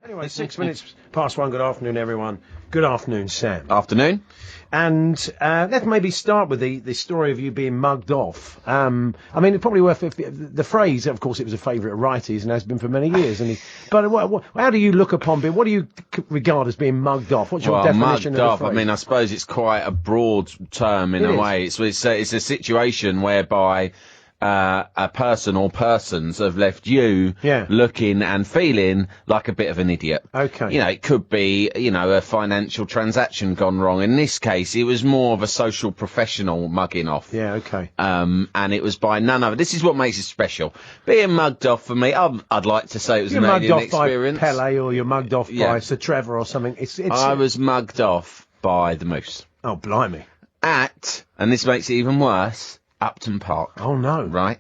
Anyway, 6 minutes past 1. Good afternoon, everyone. Good afternoon, Sam. Afternoon. And let's maybe start with the story of you being mugged off. I mean, it's probably worth the phrase. Of course, it was a favourite of Wrighty's and has been for many years. But how do you look upon being? What do you regard as being mugged off? What's your definition mugged of off? the phrase? I mean, I suppose it's quite a broad term in a way. It's a situation whereby a person or persons have left you looking and feeling like a bit of an idiot. Okay. You know, it could be, a financial transaction gone wrong. In this case, it was more of a social professional mugging off. Yeah, okay. And it was by none other. This is what makes it special. Being mugged off for me, I'd like to say it was an alien experience. By Pele, or you're mugged off by Sir Trevor or something. I was mugged off by the Moose. Oh, blimey. And this makes it even worse, Upton Park. Oh no! Right,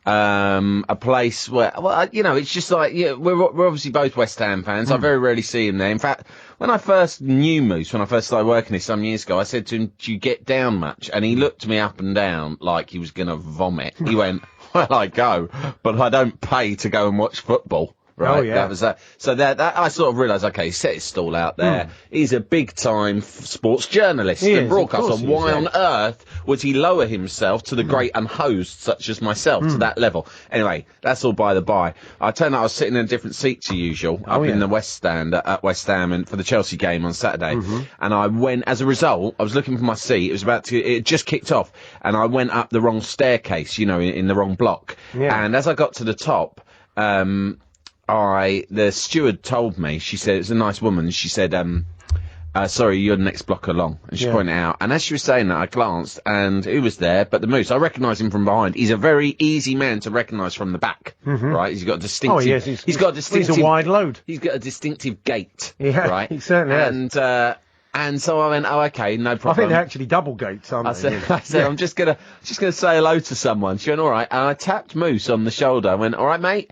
a place where, it's just like we're obviously both West Ham fans. I very rarely see him there. In fact, when I first knew Moose, when I first started working here some years ago, I said to him, "Do you get down much?" And he looked me up and down like he was going to vomit. He went, "Well, I go, but I don't pay to go and watch football." Right, oh, yeah. That was that. So that I sort of realised, okay, he set his stall out there. He's a big-time sports journalist and broadcaster. Why on earth would he lower himself to the great unhosed such as myself to that level? Anyway, that's all by the by. I turned out I was sitting in a different seat to usual up in the West Stand at West Ham and for the Chelsea game on Saturday. And I went, as a result, I was looking for my seat. It had just kicked off, and I went up the wrong staircase, in the wrong block. Yeah. And as I got to the top, the steward told me, she said, it was a nice woman, she said, sorry, you're the next block along. And she pointed it out. And as she was saying that, I glanced, and who was there but the Moose? I recognised him from behind. He's a very easy man to recognise from the back, right? He's got a distinctive... Oh, yes, he's a wide load. He's got a distinctive gait, right? He certainly has. And so I went, oh, okay, no problem. I think they're actually double gates, aren't they? I said, I'm just gonna say hello to someone. She went, all right. And I tapped Moose on the shoulder. I went, all right, mate.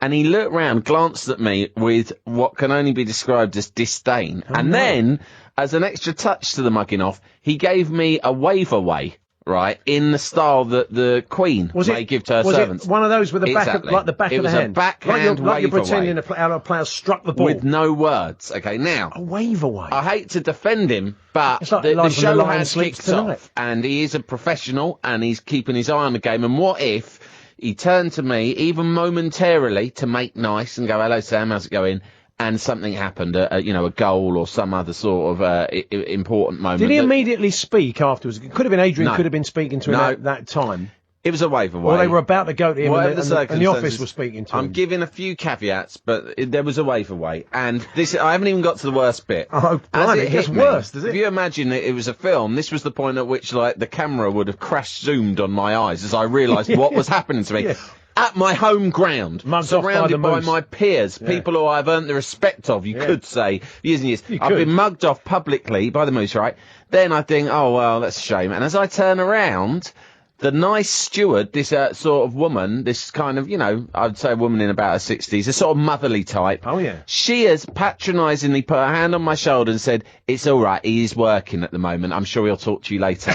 And he looked round, glanced at me with what can only be described as disdain. Then, as an extra touch to the mugging off, he gave me a wave away, right, in the style that the Queen may give to her servants. Was it one of those with the back of the hand? It was a backhand like you're pretending a player struck the ball. With no words. Okay, now. A wave away. I hate to defend him, but like the show has kicked off, and he is a professional, and he's keeping his eye on the game, and what if he turned to me, even momentarily, to make nice and go, hello, Sam, how's it going? And something happened, a goal or some other sort of important moment. Did he immediately speak afterwards? It could have been Adrian, could have been speaking to him at that time. It was a wave away. Or they were about to go to him and the office was speaking to him. I'm giving a few caveats, but there was a wave away. And I haven't even got to the worst bit. Oh, blimey, it gets worse, does it? If you imagine it was a film, this was the point at which, the camera would have crash-zoomed on my eyes as I realised what was happening to me. Yeah. At my home ground, surrounded by my peers, people who I've earned the respect of, you could say, years and years. I've been mugged off publicly by the Moose, right? Then I think, oh, well, that's a shame. And as I turn around, the nice steward, this sort of woman, this kind of, I'd say a woman in about her 60s, a sort of motherly type. Oh, yeah. She has patronisingly put her hand on my shoulder and said, it's all right, he is working at the moment. I'm sure he'll talk to you later.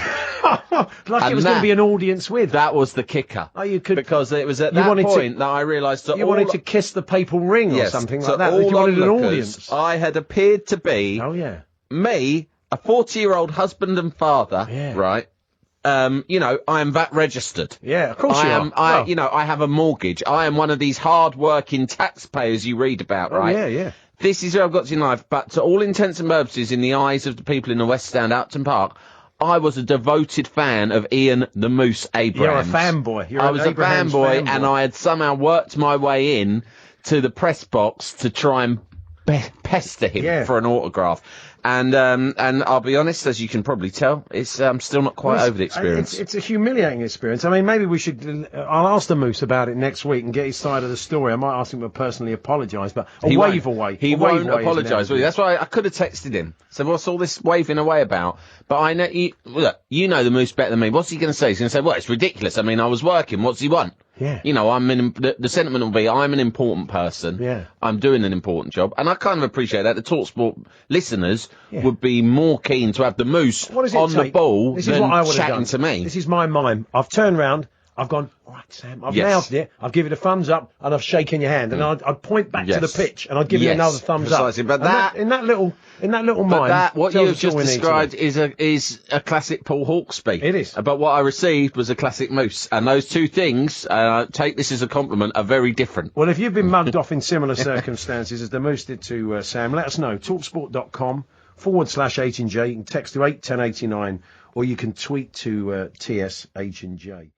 Like it was going to be an audience with. That was the kicker. Oh, you could... Because it was at that point that I realised that you wanted to kiss the papal ring or something like that. You wanted an audience. I had appeared to be... Oh, yeah. Me, a 40-year-old husband and father, right? I am VAT registered. Yeah, of course you are. I have a mortgage. I am one of these hard-working taxpayers you read about, right? Yeah, yeah. This is where I've got to in life, but to all intents and purposes, in the eyes of the people in the West Stand, Upton Park, I was a devoted fan of Ian the Moose Abrahams. You're a fanboy. I was a fanboy, and I had somehow worked my way in to the press box to try and pester him for an autograph. And I'll be honest, as you can probably tell, I'm still not quite over the experience. It's a humiliating experience. I mean, maybe we should. I'll ask the Moose about it next week and get his side of the story. I might ask him to personally apologise, but he wave away. He won't apologise. That's why I could have texted him. So what's all this waving away about? But I know you know the Moose better than me. What's he going to say? He's going to say, well, it's ridiculous. I mean, I was working. What's he want? Yeah. The sentiment will be, I'm an important person. Yeah. I'm doing an important job. And I kind of appreciate that. The TalkSport listeners would be more keen to have the Moose on the ball than chatting to me. This is my mime. I've turned round. I've gone, all right, Sam, I've Yes. mouthed it, I've given it a thumbs up, and I've shaken your hand, and I'd point back to the pitch, and I'd give you another thumbs precisely. up. But And in that little mind, what tells you've us all just we need to described know. is a classic Paul Hawksby. It is. But what I received was a classic Moose, and those two things, take this as a compliment, are very different. Well, if you've been mugged off in similar circumstances as the Moose did to Sam, let us know. Talksport.com/H&J. You can text to 81089, or you can tweet to TSH&J.